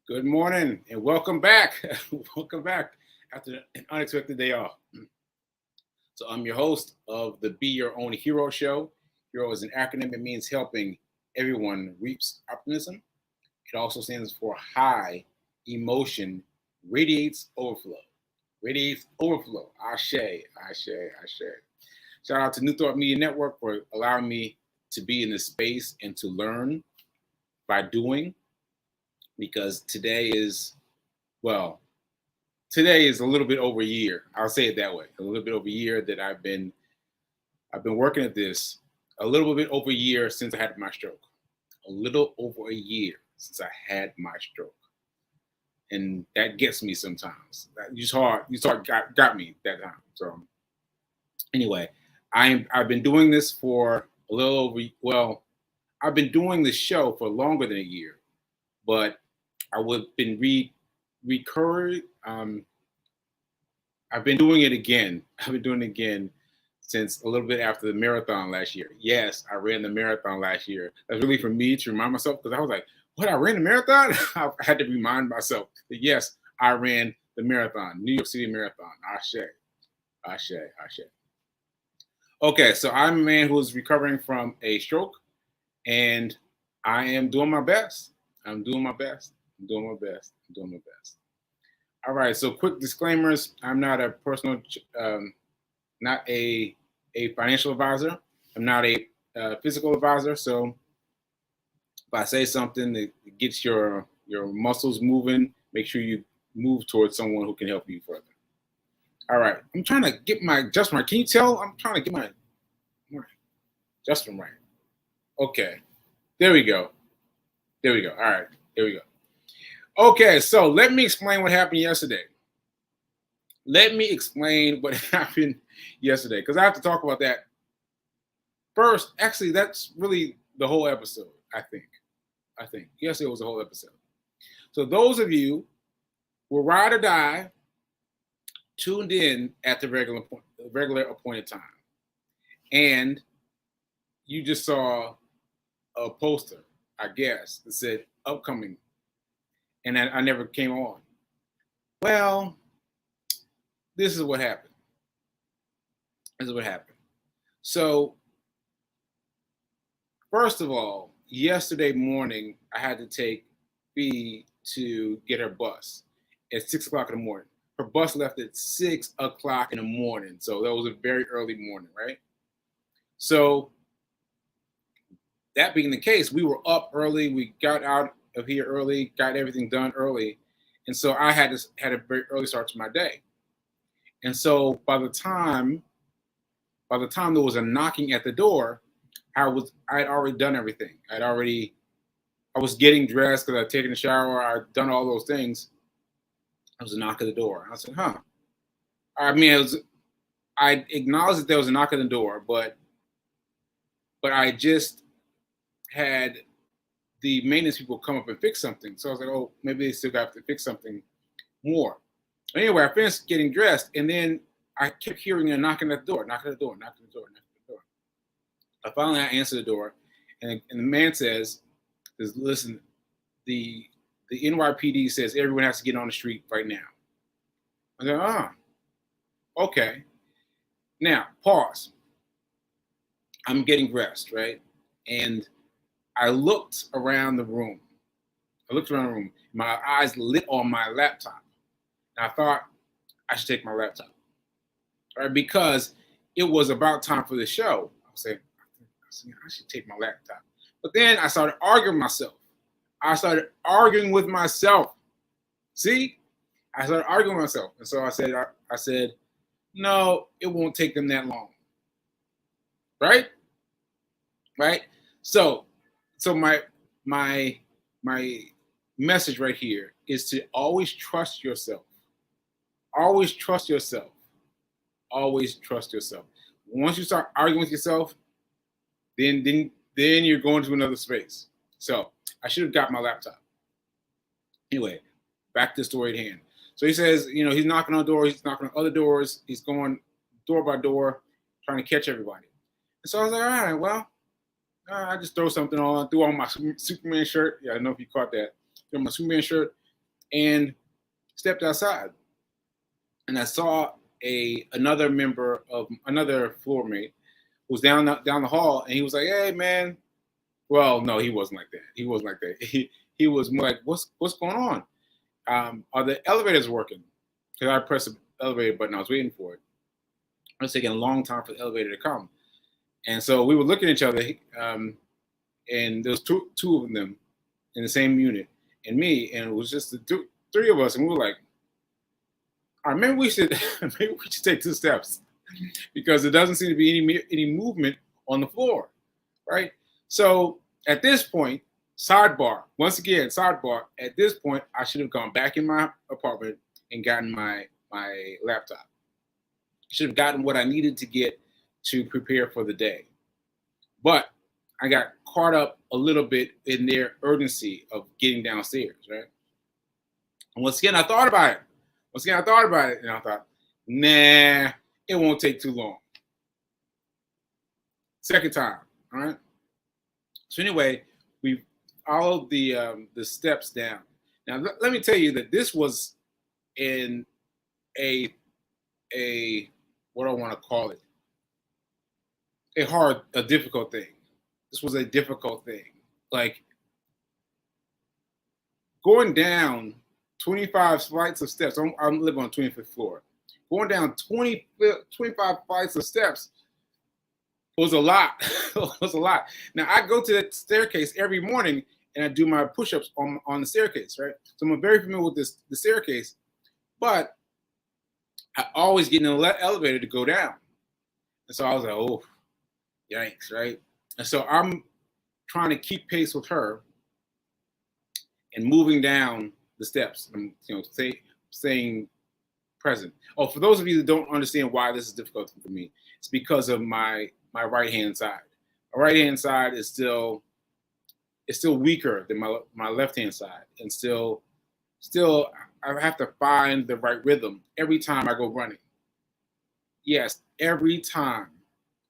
Good morning and welcome back. Welcome back after an unexpected day off. So, I'm your host of the Be Your Own Hero show. Hero is an acronym, it means helping everyone reaps optimism. It also stands for high emotion radiates overflow. Radiates overflow. Ashe, ashe, ashe. Shout out to New Thought Media Network for allowing me to be in this space and to learn by doing because well, today is a little bit over a year. I'll say it that way. A little bit over a year that I've been working at this. A little bit over a year since I had my stroke. A little over a year since I had my stroke, and that gets me sometimes. Got me that time. So anyway, I've been doing this for a little over. Well, I've been doing this show for longer than a year, but I would been recurring. I've been doing it again. I've been doing it again since a little bit after the marathon last year. Yes, I ran the marathon last year. That's really for me to remind myself because I was like, "What? I ran the marathon?" I had to remind myself that yes, I ran the marathon, New York City Marathon. Ashe, ashe, ashe. Okay, so I'm a man who is recovering from a stroke, and I am doing my best. I'm doing my best. I'm doing my best. I'm doing my best. All right. So, quick disclaimers: I'm not a not a financial advisor. I'm not a physical advisor. So, if I say something that gets your muscles moving, make sure you move towards someone who can help you further. All right. I'm trying to get my adjustment. Can you tell? I'm trying to get my adjustment right. Okay. There we go. There we go. All right. There we go. Okay, so let me explain what happened yesterday. Let me explain what happened yesterday because I have to talk about that first. Actually, that's really the whole episode, I think. Yesterday was the whole episode. So those of you who were ride or die tuned in at the regular appointed time. And you just saw a poster, I guess, that said upcoming, and I never came on. Well, this is what happened. This is what happened. So, first of all, yesterday morning, I had to take Fee to get her bus at 6 o'clock in the morning. Her bus left at 6 o'clock in the morning. So, that was a very early morning, right? So, that being the case, we were up early. We got out of here early, got everything done early. And so I had a very early start to my day. And so by the time there was a knocking at the door, I had already done everything. I was getting dressed because I'd taken a shower, I'd done all those things. There was a knock at the door. I said, huh. I mean, I acknowledged that there was a knock at the door, but I just had the maintenance people come up and fix something. So I was like, oh, maybe they still got to fix something more. Anyway, I finished getting dressed, and then I kept hearing a knocking at the door, knocking at the door, knocking at the door, knocking at the door. I finally answered the door, and the man says, listen, the NYPD says everyone has to get on the street right now. I go, okay. Now, pause. I'm getting dressed, right? And I looked around the room. My eyes lit on my laptop. And I thought I should take my laptop, right? Because it was about time for the show. I was saying, I should take my laptop. But then I started arguing myself. I started arguing with myself. See? I started arguing with myself. And so I said, no, it won't take them that long. Right? Right? So my message right here is to always trust yourself. Always trust yourself. Always trust yourself. Once you start arguing with yourself, then you're going to another space. So I should have got my laptop. Anyway, back to the story at hand. So he says, he's knocking on doors, he's knocking on other doors, he's going door by door, trying to catch everybody. And so I was like, all right, well, I just threw something on, threw on my Superman shirt. Yeah, I don't know if you caught that. Threw on my Superman shirt, and stepped outside, and I saw another member of another floor mate who was down the hall, and he was like, "Hey, man." Well, no, he wasn't like that. He wasn't like that. He was more like, "What's going on? Are the elevators working?" Because I pressed the elevator button. I was waiting for it. It was taking a long time for the elevator to come, and so we were looking at each other, and there was two of them in the same unit, and me, and it was just the three of us, and we were like, "All right, maybe we should take 2 steps because there doesn't seem to be any movement on the floor, right?" So at this point, sidebar, once again, sidebar. At this point, I should have gone back in my apartment and gotten my laptop. Should have gotten what I needed to get to prepare for the day. But I got caught up a little bit in their urgency of getting downstairs, right? And once again, I thought about it. And I thought, nah, it won't take too long. Second time, all right? So anyway, we followed the steps down. Now, let me tell you that this was in a what I want to call it, a difficult thing. This was a difficult thing. Like going down 25 flights of steps. I'm living on the 25th floor. Going down 25 flights of steps was a lot. It was a lot. Now I go to that staircase every morning and I do my push-ups on the staircase, right? So I'm very familiar with the staircase, but I always get in the elevator to go down. And so I was like, oh, yikes, right? And so I'm trying to keep pace with her and moving down the steps. I'm, staying present. Oh, for those of you that don't understand why this is difficult for me, it's because of my right-hand side. My right-hand side is still weaker than my left-hand side, and still I have to find the right rhythm every time I go running. Yes, every time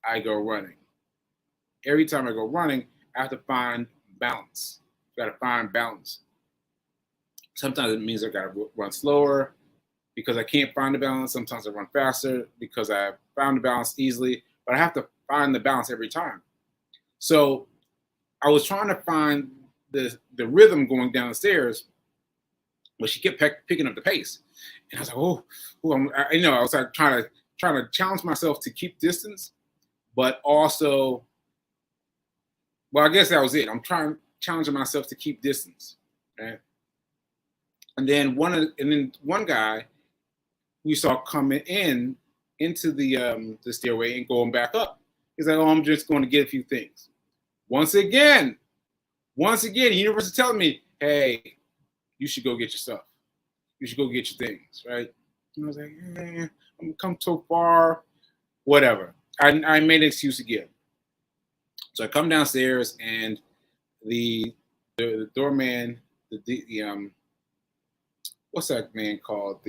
I go running. Every time I go running, I have to find balance. Got to find balance. Sometimes it means I got to run slower because I can't find the balance. Sometimes I run faster because I found the balance easily, but I have to find the balance every time. So I was trying to find the rhythm going down the stairs, but she kept picking up the pace, and I was like, I was like trying to challenge myself to keep distance, but also, well, I guess that was it. I'm challenging myself to keep distance, right? And then one guy we saw coming into the stairway and going back up. He's like, "Oh, I'm just going to get a few things." Once again, the universe is telling me, "Hey, you should go get your stuff. You should go get your things," right? And I was like, I'm come so far, whatever. I made an excuse again. So I come downstairs and the doorman, the what's that man called?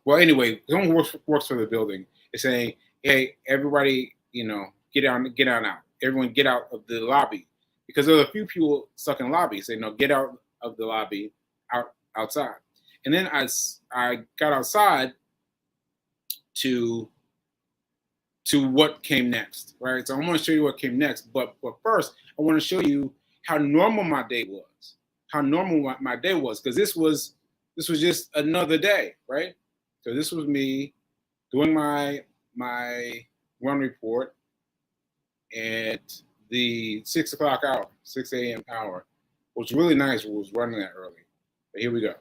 Well, anyway, someone works for the building is saying, "Hey, everybody, get out now. Everyone get out of the lobby," because there were a few people stuck in the lobby. Say, "No, get out of the lobby, outside." And then I got outside to what came next, right? So I want to show you what came next, but first I want to show you how normal my day was. How normal my day was, because this was just another day, right? So this was me doing my run report at the 6 o'clock hour, 6 a.m. hour, which was really nice. We was running that early. But here we go.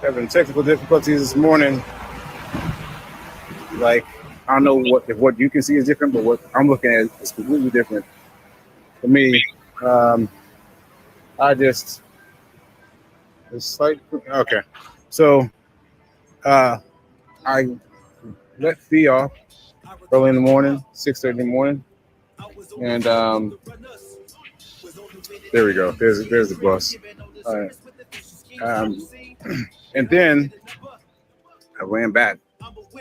Having technical difficulties this morning. Like, I don't know if what you can see is different, but what I'm looking at is completely different. For me, it's like, okay. So I let Fee off early in the morning, 6:30 in the morning, and there we go. There's the bus. All right. And then I ran back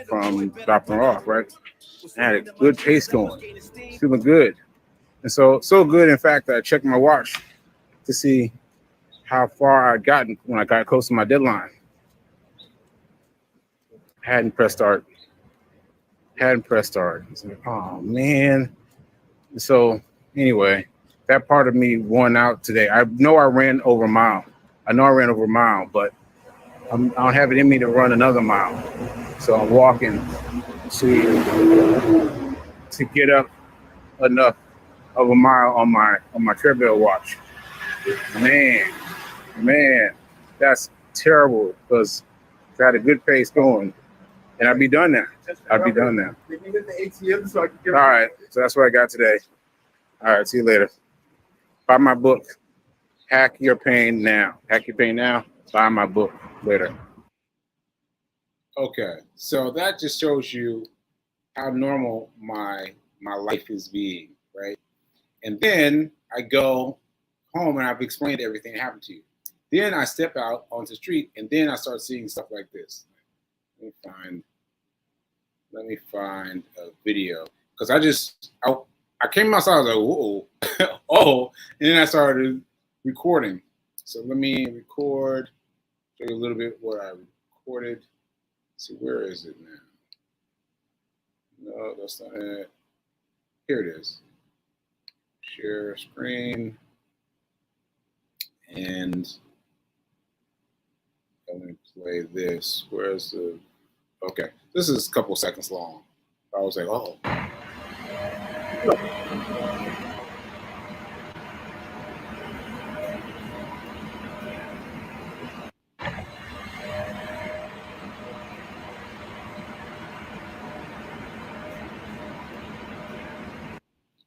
from dropping her off, right? I had a good pace going, feeling good. And so good, in fact, that I checked my watch to see how far I'd gotten when I got close to my deadline. Hadn't pressed start. Oh, man. So anyway, that part of me won out today. I know I ran over a mile. But I don't have it in me to run another mile. So I'm walking to get up enough of a mile on my treadmill watch. Man, that's terrible because I had a good pace going, and I'd be done now. All right, so that's what I got today. All right, see you later. Buy my book, Hack Your Pain Now. Buy my book later. Okay, so that just shows you how normal my life is being, right? And then I go home and I've explained everything that happened to you. Then I step out onto the street and then I start seeing stuff like this. Let me find a video because I came outside. I was like, whoa, oh, and then I started recording. So let me record. Show you a little bit what I recorded. Let's see, where is it now? No, that's not it. Here it is. Share screen. And I'm going to play this. Where's the... Okay, this is a couple seconds long. I was like, oh.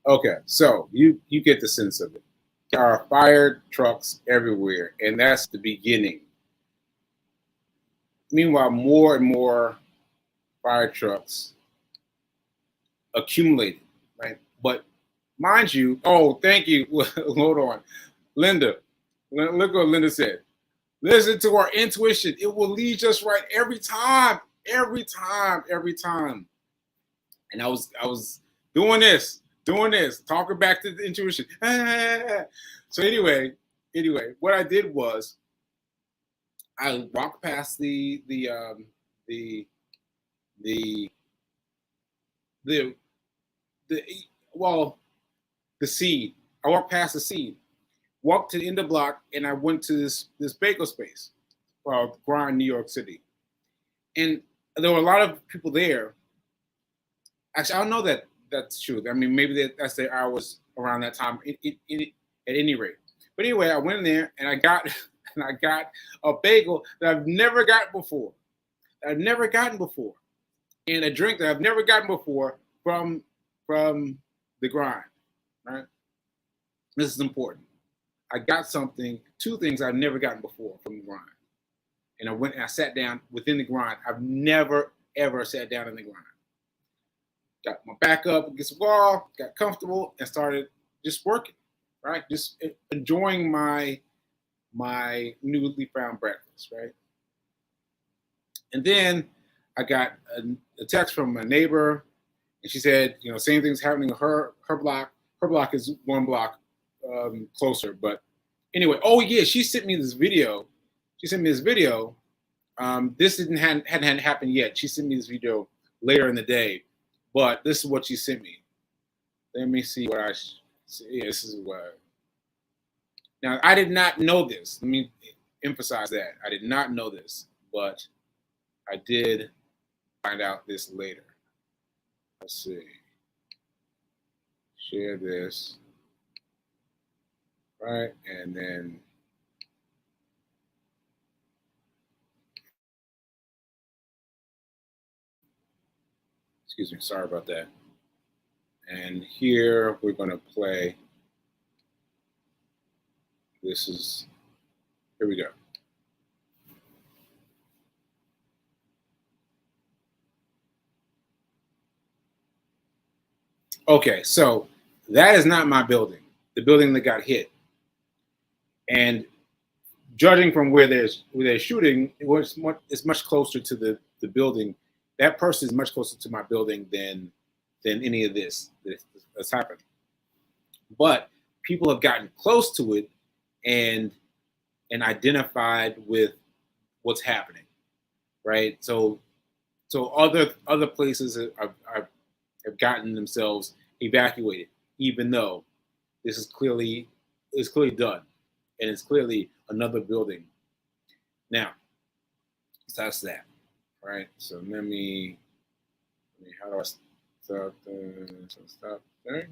Okay, so you get the sense of it. There are fire trucks everywhere, and that's the beginning. Meanwhile, more and more fire trucks accumulated, right? But mind you, oh, thank you. Hold on. Linda, look what Linda said. Listen to our intuition. It will lead us right every time. And I was doing this, talking back to the intuition. So anyway, what I did was I walked past the seed. I walked past the seed, walked to the end of the block, and I went to this bagel space called Grind, New York City. And there were a lot of people there. Actually, I don't know that that's true. I mean, maybe that's their hours around that time. At any rate, but anyway, I went in there and I got a bagel that I've never gotten before. And a drink that I've never gotten before from the Grind. Right? This is important. I got two things I've never gotten before from the Grind. And I went and I sat down within the Grind. I've never, ever sat down in the Grind. Got my back up against the wall, got comfortable, and started just working, right? Just enjoying my newly found breakfast, right? And then I got a text from a neighbor, and she said, same thing's happening in her block. Her block is one block closer, but anyway. Oh yeah, she sent me this video. This hadn't happened yet. She sent me this video later in the day, but this is what she sent me. Let me see what this is what. Now I did not know this. Let me emphasize that I did not know this, but I did find out this later. Let's see. Share this. Right, and then excuse me, sorry about that. And here we're going to play. Here we go. Okay, so that is not my building, the building that got hit. And judging from where they're shooting, it's much closer to the building that person is much closer to my building than any of this that's happened. But people have gotten close to it and identified with what's happening, right? So other places have gotten themselves evacuated, even though this is clearly done, and it's clearly another building. Now, so that's that, right? So let me how do I stop? Stop there.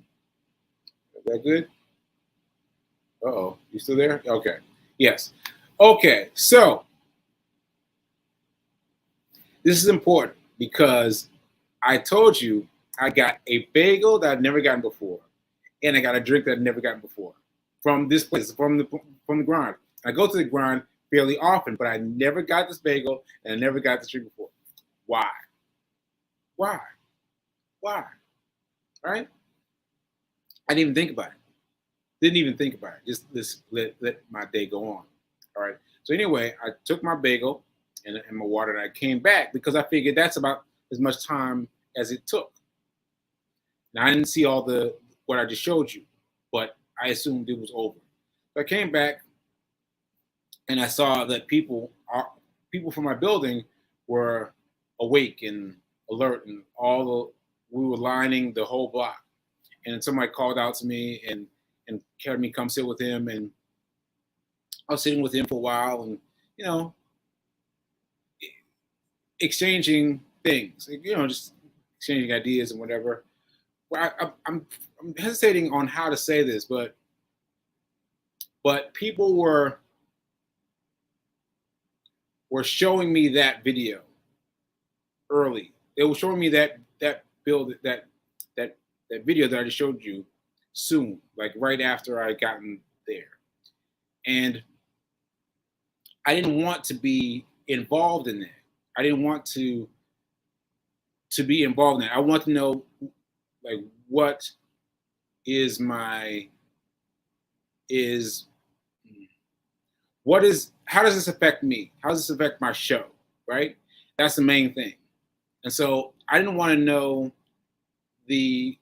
Is that good? Uh-oh, you still there? Okay. Yes. Okay, so this is important because I told you I got a bagel that I've never gotten before, and I got a drink that I've never gotten before from this place, from the grind. I go to the grind fairly often, but I never got this bagel and I never got this drink before. Why? Why? Why? Right? I didn't even think about it. Didn't even think about it. Just let my day go on. All right. So anyway, I took my bagel and my water, and I came back because I figured that's about as much time as it took. Now I didn't see all what I just showed you, but I assumed it was over. So I came back and I saw that people from my building were awake and alert, and we were lining the whole block. And somebody called out to me and had me come sit with him, and I was sitting with him for a while, and exchanging things, just exchanging ideas and whatever. Well, I'm hesitating on how to say this, but people were showing me that video early. They were showing me that video that I just showed you soon, like right after I gotten there. And I didn't want to be involved in that. I didn't want to be involved in that. I want to know, like, what is how does this affect me? How does this affect my show? Right? That's the main thing. And so I didn't want to know the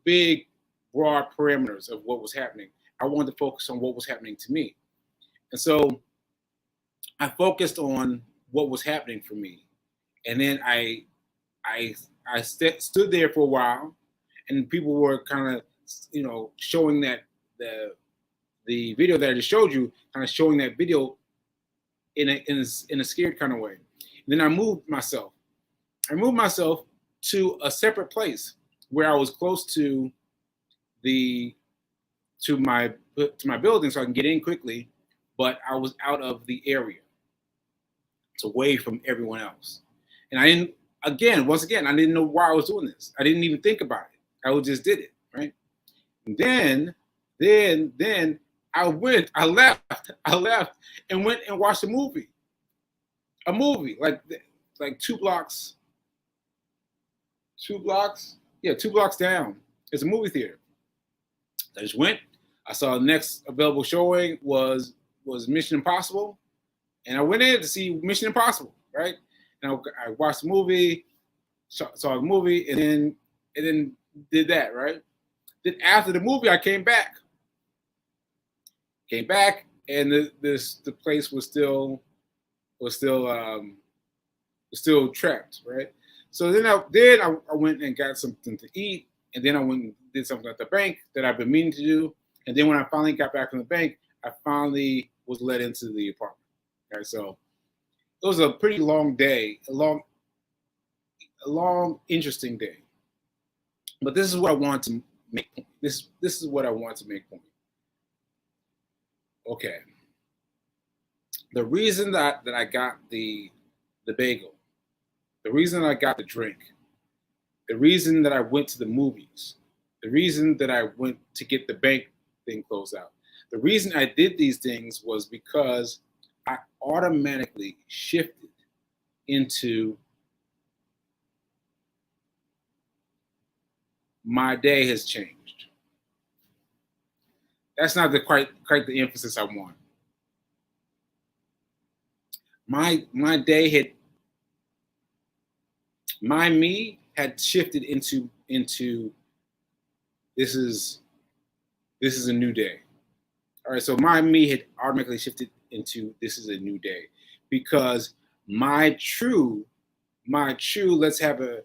big broad parameters of what was happening. I wanted to focus on what was happening to me. And so I focused on what was happening for me. And then I stood there for a while, and people were kind of, showing that the video that I just showed you, kind of showing that video in a scared kind of way. And then I moved myself to a separate place where I was close to my building, so I can get in quickly, but I was out of the area. It's away from everyone else. And I didn't know why I was doing this. I didn't even think about it. I just did it, right? And then I left and went and watched a movie. A movie, like 2 blocks. 2 blocks? Yeah, 2 blocks down. It's a movie theater. I just went. I saw the next available showing was Mission Impossible, and I went in to see Mission Impossible, right? And I watched the movie, saw the movie, and then did that, right? Then after the movie, I came back, and the place was still trapped, right? So then I went and got something to eat, and then I went and did something at the bank that I've been meaning to do. And then when I finally got back from the bank, I finally was let into the apartment. Okay, so it was a pretty long day, a long, interesting day. But this is what I want to make point. This is what I want to make point. Okay. The reason that I got the bagel, the reason I got the drink, the reason that I went to the movies, the reason that I went to get the bank thing closed out, the reason I did these things was because I automatically shifted into my day has changed. That's not quite the emphasis I want. My day My me had shifted into this is a new day. All right, so my me had automatically shifted into this is a new day, because my true let's have a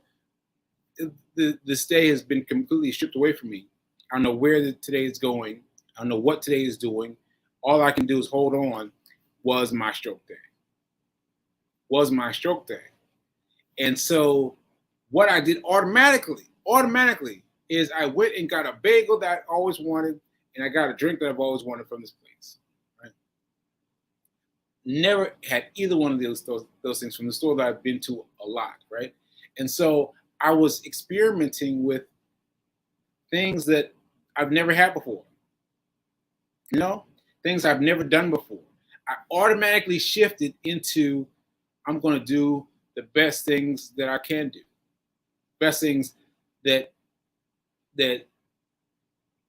this day has been completely stripped away from me. I don't know where today is going. I don't know what today is doing. All I can do is hold on. Was my stroke day. Was my stroke day. And so what I did automatically is I went and got a bagel that I always wanted, and I got a drink that I've always wanted from this place. Right? Never had either one of those things from the store that I've been to a lot, right? And so I was experimenting with things that I've never had before. You know, things I've never done before. I automatically shifted into I'm going to do the best things that I can do, best things that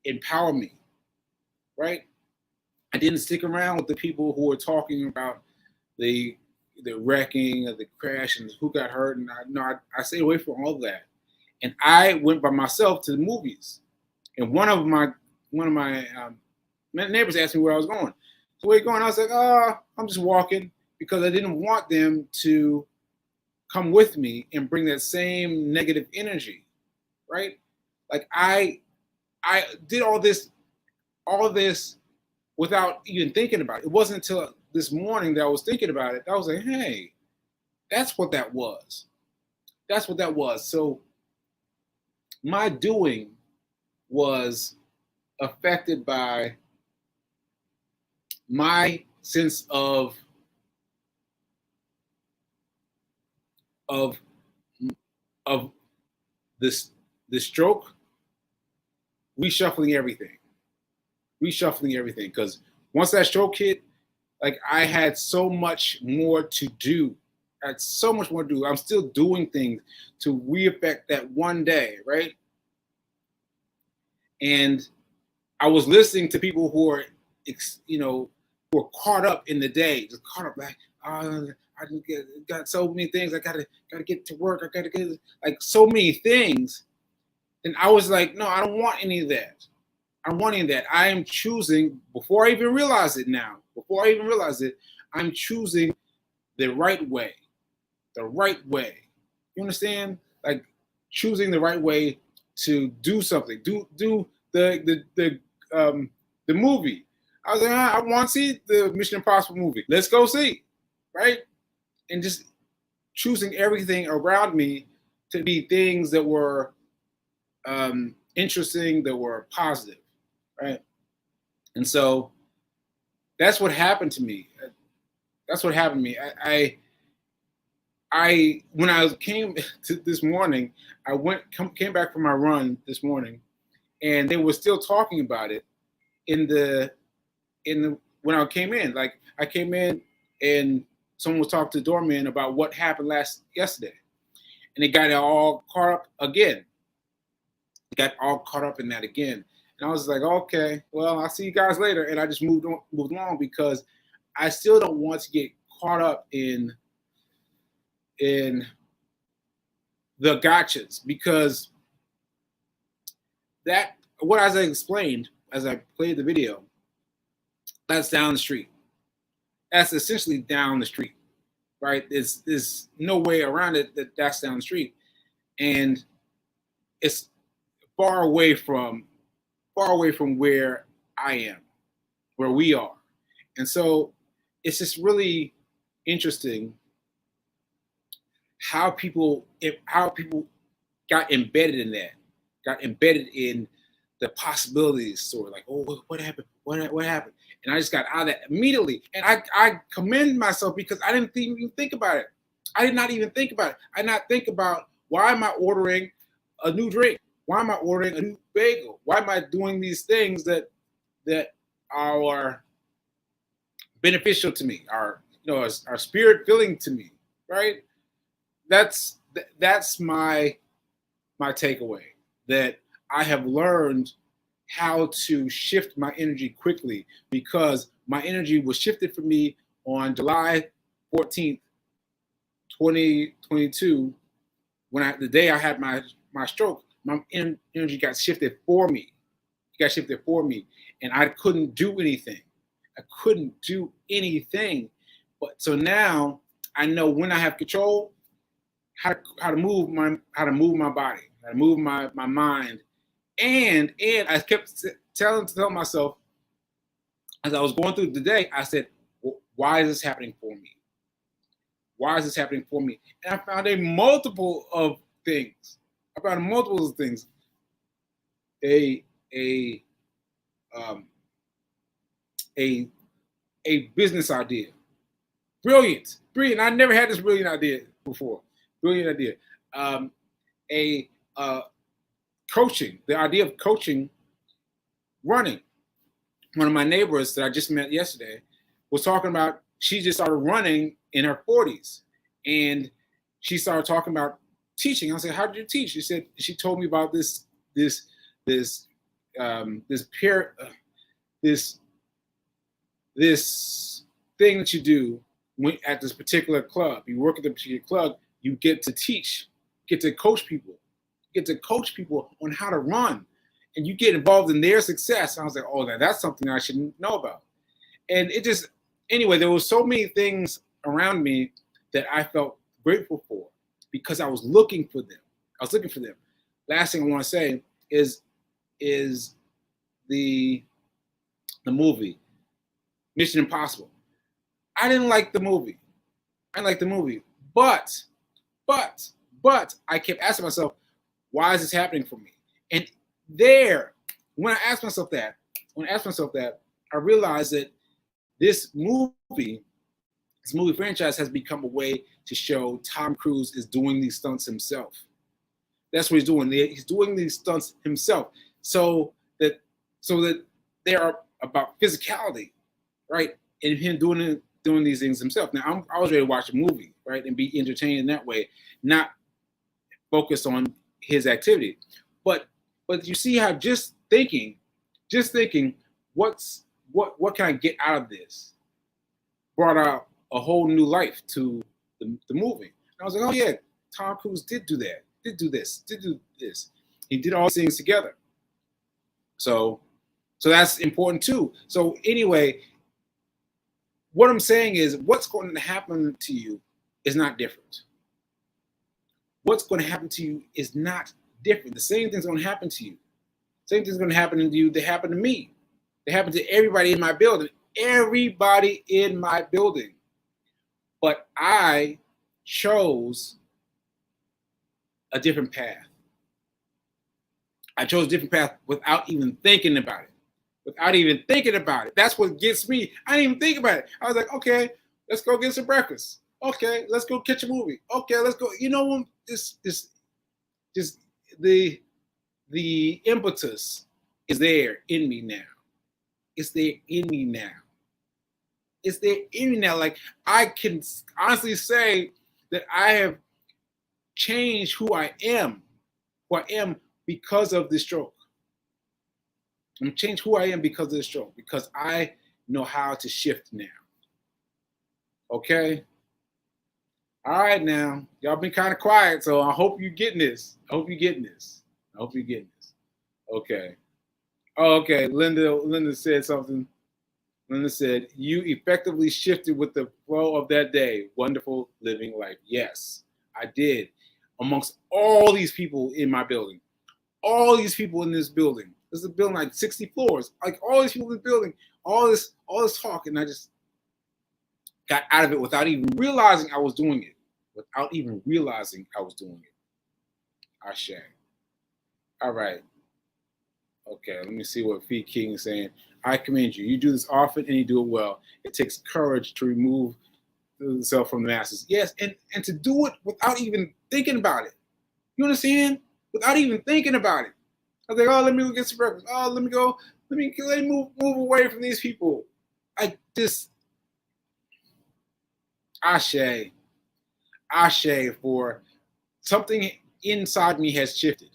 empower me, right? I didn't stick around with the people who were talking about the wrecking or the crash and who got hurt, and I stayed away from all of that, and I went by myself to the movies. And one of my neighbors asked me where I was going. So where you going? I was like, oh, I'm just walking, because I didn't want them to come with me and bring that same negative energy, right? Like I did all this without even thinking about it. It wasn't until this morning that I was thinking about it. I was like, hey, that's what that was. That's what that was. So my doing was affected by my sense of this the stroke reshuffling everything. Because once that stroke hit, like I had so much more to do. I had so much more to do. I'm still doing things to re-affect that one day, right? And I was listening to people who are, who are caught up in the day, just caught up like, I got so many things. I gotta get to work. I gotta get like so many things. And I was like, no, I don't want any of that. I don't want any of that. I am choosing, before I even realize it now, I'm choosing the right way. The right way. You understand? Like choosing the right way to do something. Do the movie. I was like, I want to see the Mission Impossible movie. Let's go see. Right? And just choosing everything around me to be things that were interesting, that were positive, right? And so that's what happened to me. I when I came to this morning, I came back from my run this morning, and they were still talking about it in the when I came in. Like I came in and someone was talking to the doorman about what happened yesterday, and it got all caught up again. Got all caught up in that again, and I was like, okay, well, I'll see you guys later, and I just moved along because I still don't want to get caught up in the gotchas, because that what as I explained as I played the video, that's down the street. That's essentially down the street, right? There's no way around it that's down the street, and it's far away from where I am, where we are, and so it's just really interesting how people got embedded in that, got embedded in the possibilities. So like, oh, what happened? What happened? And I just got out of that immediately. And I commend myself because I didn't even think about it. I did not even think about it. I did not think about, why am I ordering a new drink? Why am I ordering a new bagel? Why am I doing these things that are beneficial to me, are spirit filling to me, right? That's my takeaway, that I have learned how to shift my energy quickly, because my energy was shifted for me on July 14th, 2022, the day I had my stroke, my energy got shifted for me. It got shifted for me, and I couldn't do anything. I couldn't do anything. But so now I know when I have control, how to move my body, how to move my mind, and I kept telling myself as I was going through the day, I said, well, why is this happening for me? Why is this happening for me? And I found a multiple of things. I found multiple of things. A business idea. Brilliant. I never had this brilliant idea before. Brilliant idea. Coaching. The idea of coaching, running. One of my neighbors that I just met yesterday was talking about, she just started running in her 40s, and she started talking about teaching. I said, "How did you teach?" She told me about this thing that you do at this particular club. You work at the particular club, you get to teach, get to coach people on how to run, and you get involved in their success. And I was like, oh, that's something I should know about. And it just, anyway, there were so many things around me that I felt grateful for because I was looking for them. Last thing I want to say is the movie Mission Impossible. I didn't like the movie. But I kept asking myself, why is this happening for me? And when I asked myself that, I realized that this movie franchise has become a way to show Tom Cruise is doing these stunts himself. That's what he's doing. He's doing these stunts himself, so that they are about physicality, right? And him doing these things himself. Now, I was ready to watch a movie, right, and be entertained in that way, not focus on his activity. But you see how just thinking, what can I get out of this, brought out a whole new life to the movie. And I was like, oh yeah, Tom Cruise did do that, did do this. He did all these things together. So that's important too. So anyway, what I'm saying is what's going to happen to you is not different. What's going to happen to you is not different. The same thing's going to happen to you. Same thing's going to happen to you that happened to me. They happened to everybody in my building. But I chose a different path. I chose a different path without even thinking about it. That's what gets me. I didn't even think about it. I was like, okay, let's go get some breakfast. Okay, let's go catch a movie. Okay, let's go. You know, the impetus is there in me now. It's there in me now. Like, I can honestly say that I have changed who I am because of the stroke. I'm changed who I am because of the stroke, because I know how to shift now. Okay? All right, now. Y'all been kind of quiet, so I hope you're getting this. Okay. Oh, okay. Linda said something. Linda said, you effectively shifted with the flow of that day. Wonderful living life. Yes, I did. Amongst all these people in my building. All these people in this building. This is a building like 60 floors. Like all these people in the building. All this talk. And I just got out of it without even realizing I was doing it. Ashe. All right. Okay, let me see what Fee King is saying. I commend you. You do this often and you do it well. It takes courage to remove yourself from the masses. Yes, and to do it without even thinking about it. You understand? Without even thinking about it. I was like, oh, let me go get some breakfast. Oh, let me move away from these people. I just Ashe for something inside me has shifted.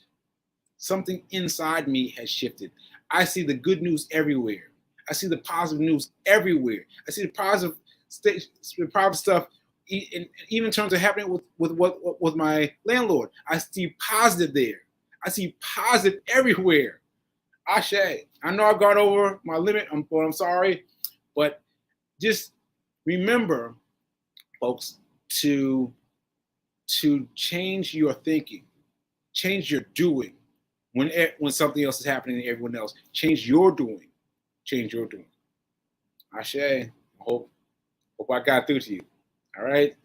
Something inside me has shifted. I see the good news everywhere. I see the positive news everywhere. I see the positive stuff even in terms of happening with my landlord, I see positive there. I see positive everywhere. Ashe. I know I've gone over my limit. I'm sorry, but just remember, folks, to change your thinking, change your doing. When something else is happening to everyone else, change your doing. Change your doing. Ashe. Hope I got through to you. All right.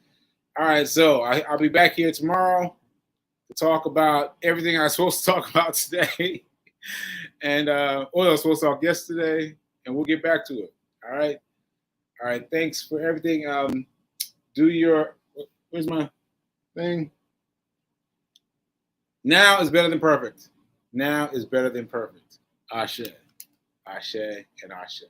All right. So I'll be back here tomorrow to talk about everything I was supposed to talk about today, and I was supposed to talk yesterday, and we'll get back to it. All right. All right. Thanks for everything. Do your. Where's my thing? Now is better than perfect. Now is better than perfect. Ashe. Ashe and Ashe.